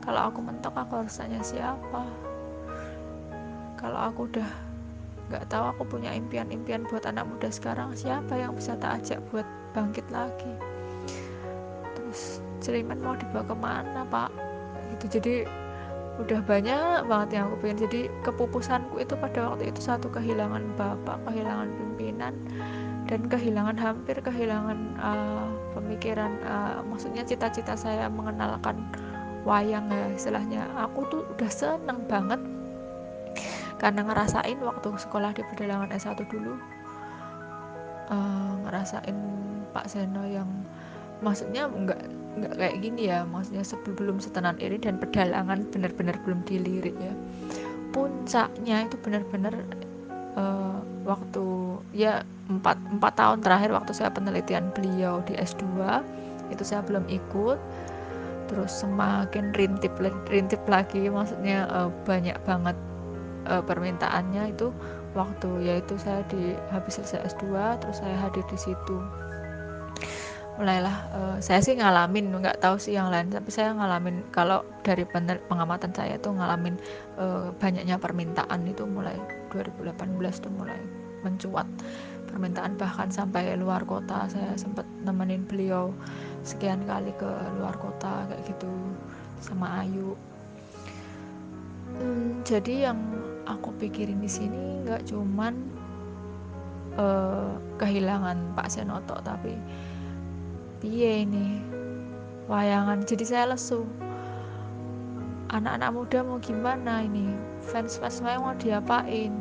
Kalau aku mentok aku harus tanya siapa? Kalau aku udah nggak tahu aku punya impian-impian buat anak muda sekarang, siapa yang bisa tak ajak buat bangkit lagi? Terus Celimen mau dibawa kemana pak? Gitu. Jadi udah banyak banget yang aku pengen. Jadi kepupusanku itu pada waktu itu satu, kehilangan bapak, kehilangan pimpinan, dan hampir kehilangan pemikiran, maksudnya cita-cita saya mengenalkan wayang ya istilahnya. Aku tuh udah seneng banget karena ngerasain waktu sekolah di Pedalangan S1 dulu, ngerasain Pak Seno yang maksudnya nggak kayak gini ya, maksudnya sebelum setenan ini dan Pedalangan benar-benar belum dilirik ya. Puncaknya itu benar-benar waktu ya 4 tahun terakhir waktu saya penelitian beliau di S2 itu saya belum ikut. Terus semakin rintip lagi, maksudnya banyak banget permintaannya itu waktu yaitu saya habis selesai S2 terus saya hadir di situ. Mulailah saya sih ngalamin, nggak tahu sih yang lain, tapi saya ngalamin kalau dari pengamatan saya tuh ngalamin banyaknya permintaan itu mulai 2018 tuh mulai mencuat permintaan, bahkan sampai luar kota. Saya sempat nemenin beliau sekian kali ke luar kota kayak gitu sama Ayu. Jadi yang aku pikirin di sini nggak cuman kehilangan Pak Senoto, tapi piye ini wayangan. Jadi saya lesu, anak-anak muda mau gimana ini, fans wayang mau diapain,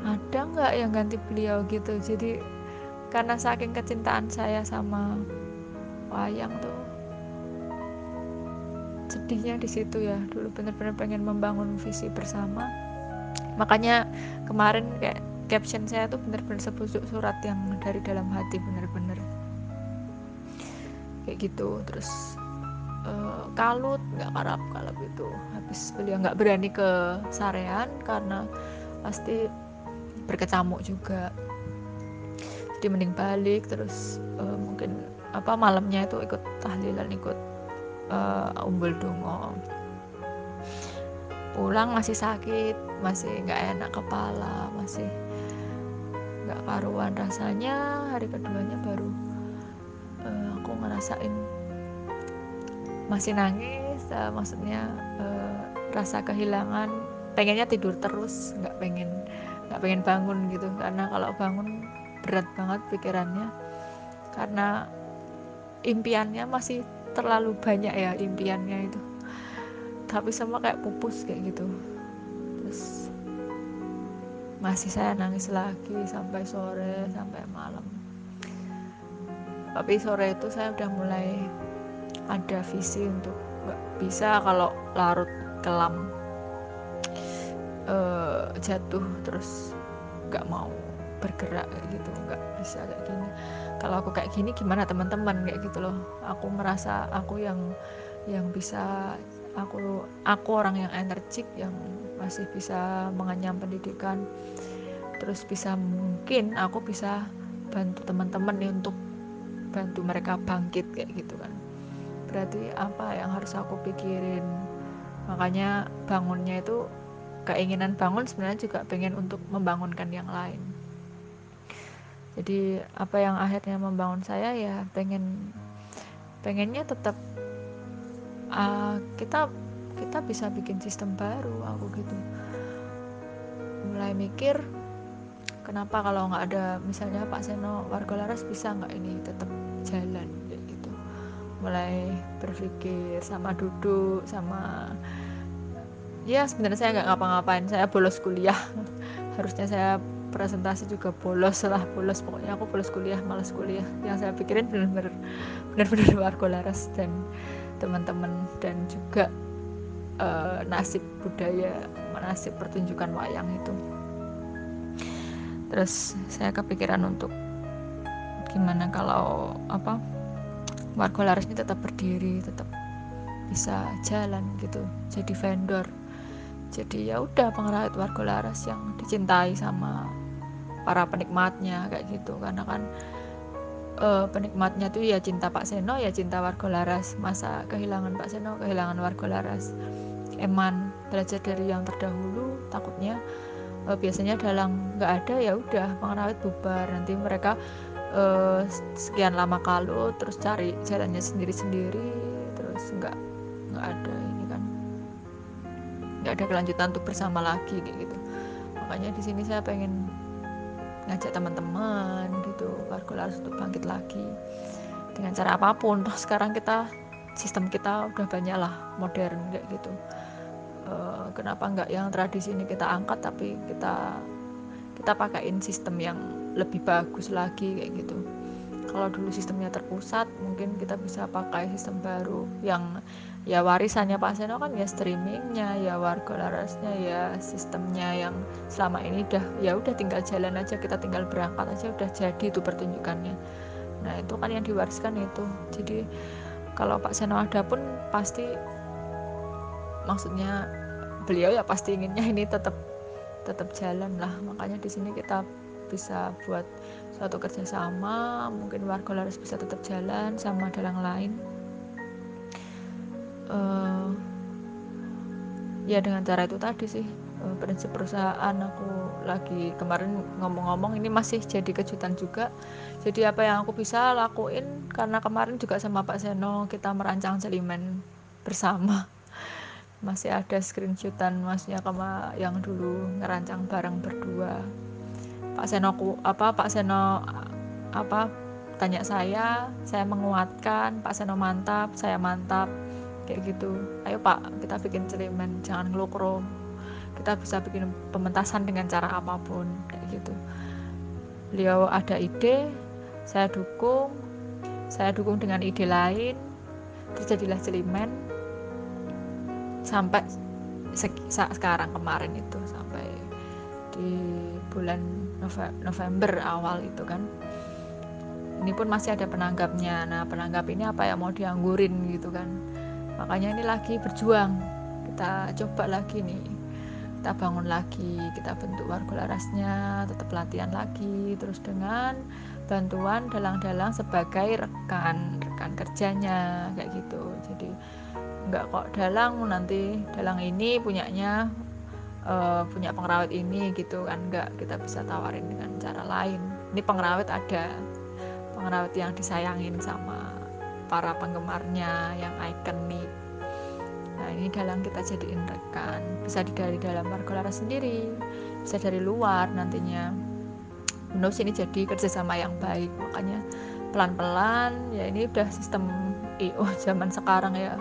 ada nggak yang ganti beliau gitu. Jadi karena saking kecintaan saya sama wayang tuh, sedihnya di situ ya. Dulu bener-bener pengen membangun visi bersama, makanya kemarin kayak caption saya tuh bener-bener sepucuk surat yang dari dalam hati, bener-bener kayak gitu. Terus kalut, nggak kalap itu habis beliau nggak berani ke Sarean karena pasti berkecamuk juga, jadi mending balik. Terus mungkin malamnya itu ikut tahlilan, ikut umbul dongo. Pulang masih sakit, masih nggak enak kepala, masih nggak karuan rasanya. Hari keduanya baru aku ngerasain masih nangis, maksudnya rasa kehilangan, pengennya tidur terus, nggak pengen bangun gitu, karena kalau bangun berat banget pikirannya, karena impiannya masih terlalu banyak ya impiannya itu, tapi semua kayak pupus kayak gitu. Terus masih saya nangis lagi sampai sore, sampai malam. Tapi sore itu saya udah mulai ada visi untuk nggak bisa kalau larut kelam jatuh terus nggak mau bergerak kayak gitu, nggak bisa kayak gini. Kalau aku kayak gini gimana teman-teman kayak gitu loh. Aku merasa aku yang bisa, aku orang yang energik, yang masih bisa mengenyam pendidikan, terus mungkin aku bisa bantu teman-teman nih untuk bantu mereka bangkit kayak gitu kan. Berarti apa yang harus aku pikirin? Makanya bangunnya itu, keinginan bangun sebenarnya juga pengen untuk membangunkan yang lain. Jadi apa yang akhirnya membangun saya ya pengennya tetap kita bisa bikin sistem baru. Aku gitu mulai mikir, kenapa kalau nggak ada misalnya Pak Seno Warga Laras, bisa nggak ini tetap jalan kayak gitu. Mulai berpikir sama duduk sama, ya sebenarnya saya nggak ngapa-ngapain, saya bolos kuliah. Harusnya saya presentasi juga bolos, pokoknya aku bolos kuliah, malas kuliah. Yang saya pikirin benar-benar Warga Laras dan teman-teman, dan juga nasib budaya, nasib pertunjukan wayang itu. Terus saya kepikiran untuk gimana kalau Warga Laras ini tetap berdiri, tetap bisa jalan gitu, jadi vendor, jadi ya udah pengrajin Warga Laras yang dicintai sama para penikmatnya kayak gitu. Karena kan penikmatnya tuh ya cinta Pak Seno, ya cinta Warga Laras. Masa kehilangan Pak Seno, kehilangan Warga Laras. Eman belajar dari yang terdahulu, takutnya biasanya dalang nggak ada, ya udah pengrawit bubar, nanti mereka sekian lama kalau terus cari jalannya sendiri-sendiri, terus nggak ada ini kan, nggak ada kelanjutan untuk bersama lagi kayak gitu. Makanya di sini saya pengen ngajak teman-teman gitu, Warga Laras untuk bangkit lagi dengan cara apapun. Toh sekarang sistem kita udah banyak lah modern kayak gitu. Kenapa nggak yang tradisi ini kita angkat, tapi kita pakaiin sistem yang lebih bagus lagi kayak gitu. Kalau dulu sistemnya terpusat, mungkin kita bisa pakai sistem baru yang ya warisannya Pak Seno kan, ya streamingnya, ya Warga Larasnya, ya sistemnya yang selama ini udah tinggal jalan aja, kita tinggal berangkat aja udah jadi itu pertunjukannya. Nah itu kan yang diwariskan itu. Jadi kalau Pak Seno ada pun pasti, maksudnya beliau ya pasti inginnya ini tetap jalan lah. Makanya di sini kita bisa buat suatu kerjasama, mungkin Warga Laras bisa tetap jalan sama dalang lain, ya dengan cara itu tadi sih. Prinsip perusahaan, aku lagi kemarin ngomong-ngomong ini masih jadi kejutan juga. Jadi apa yang aku bisa lakuin, karena kemarin juga sama Pak Seno kita merancang Celimen bersama. Masih ada screenshotan masnya yang dulu ngerancang bareng berdua. Pak Seno apa tanya saya menguatkan, Pak Seno mantap, saya mantap kayak gitu. Ayo Pak, kita bikin Celimen, jangan ngelukro, kita bisa bikin pementasan dengan cara apapun kayak gitu. Beliau ada ide, saya dukung dengan ide lain, terjadilah Celimen sampai sekarang, kemarin itu sampai di bulan November awal itu kan. Ini pun masih ada penanggapnya. Nah penanggap ini apa ya, mau dianggurin gitu kan. Makanya ini lagi berjuang, kita coba lagi nih, kita bangun lagi, kita bentuk Warga Larasnya, tetap latihan lagi, terus dengan bantuan dalang-dalang sebagai rekan kerjanya kayak gitu. Jadi nggak kok nanti dalang ini punya pengrawit ini gitu kan, nggak, kita bisa tawarin dengan cara lain. Ini pengrawit yang disayangin sama para penggemarnya, yang ikonik. Nah ini dalang kita jadiin rekan, bisa dari dalam Warga Laras sendiri, bisa dari luar nantinya. Menurut ini jadi kerjasama yang baik. Makanya pelan-pelan ya, ini udah sistem IO zaman sekarang ya,